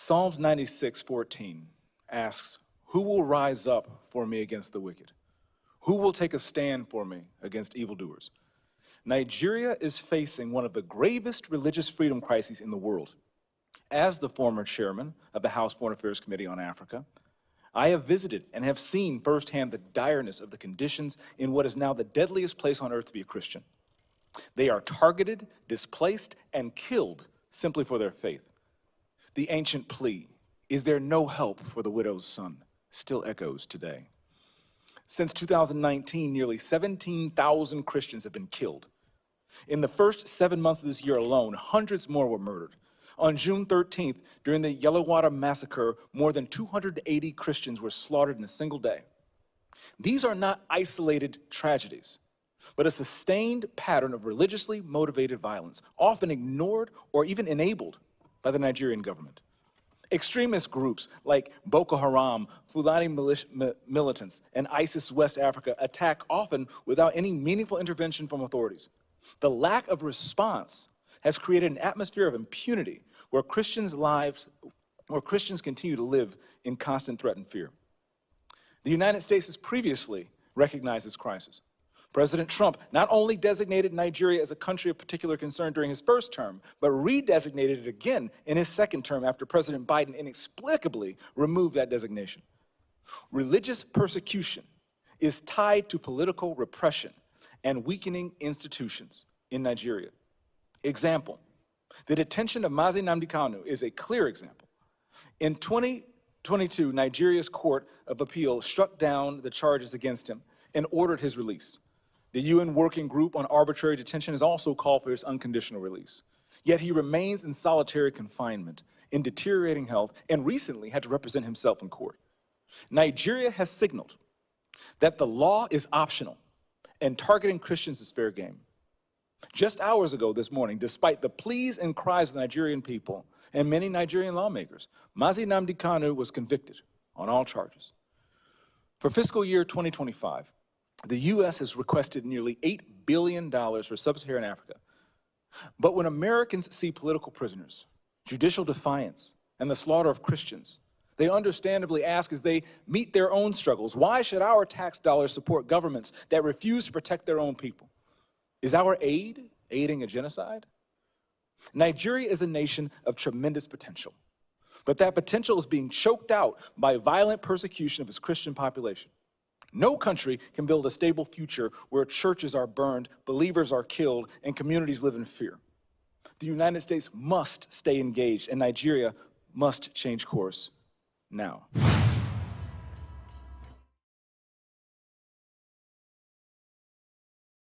Psalms 96:14 asks, "Who will rise up for me against the wicked? Who will take a stand for me against evildoers?" Nigeria is facing one of the gravest religious freedom crises in the world. As the former chairman of the House Foreign Affairs Committee on Africa, I have visited and have seen firsthand the direness of the conditions in what is now the deadliest place on earth to be a Christian. They are targeted, displaced, and killed simply for their faith. The ancient plea, "Is there no help for the widow's son?" still echoes today. Since 2019, nearly 17,000 Christians have been killed. In the first 7 months of this year alone, hundreds more were murdered. On June 13th, during the Yellowater massacre, more than 280 Christians were slaughtered in a single day. These are not isolated tragedies, but a sustained pattern of religiously motivated violence, often ignored or even enabled by the Nigerian government. Extremist groups like Boko Haram, Fulani militants, and ISIS West Africa attack often without any meaningful intervention from authorities. The lack of response has created an atmosphere of impunity where Christians continue to live in constant threat and fear. The United States has previously recognized this crisis. President Trump not only designated Nigeria as a country of particular concern during his first term, but redesignated it again in his second term after President Biden inexplicably removed that designation. Religious persecution is tied to political repression and weakening institutions in Nigeria. Example, the detention of Nnamdi Kanu is a clear example. In 2022, Nigeria's Court of Appeal struck down the charges against him and ordered his release. The UN Working Group on Arbitrary Detention has also called for his unconditional release. Yet he remains in solitary confinement, in deteriorating health, and recently had to represent himself in court. Nigeria has signaled that the law is optional and targeting Christians is fair game. Just hours ago this morning, despite the pleas and cries of the Nigerian people and many Nigerian lawmakers, Nnamdi Kanu was convicted on all charges. For fiscal year 2025, the U.S. has requested nearly $8 billion for sub-Saharan Africa. But when Americans see political prisoners, judicial defiance, and the slaughter of Christians, they understandably ask as they meet their own struggles, why should our tax dollars support governments that refuse to protect their own people? Is our aid aiding a genocide? Nigeria is a nation of tremendous potential, but that potential is being choked out by violent persecution of its Christian population. No country can build a stable future where churches are burned, believers are killed, and communities live in fear. The United States must stay engaged, and Nigeria must change course now.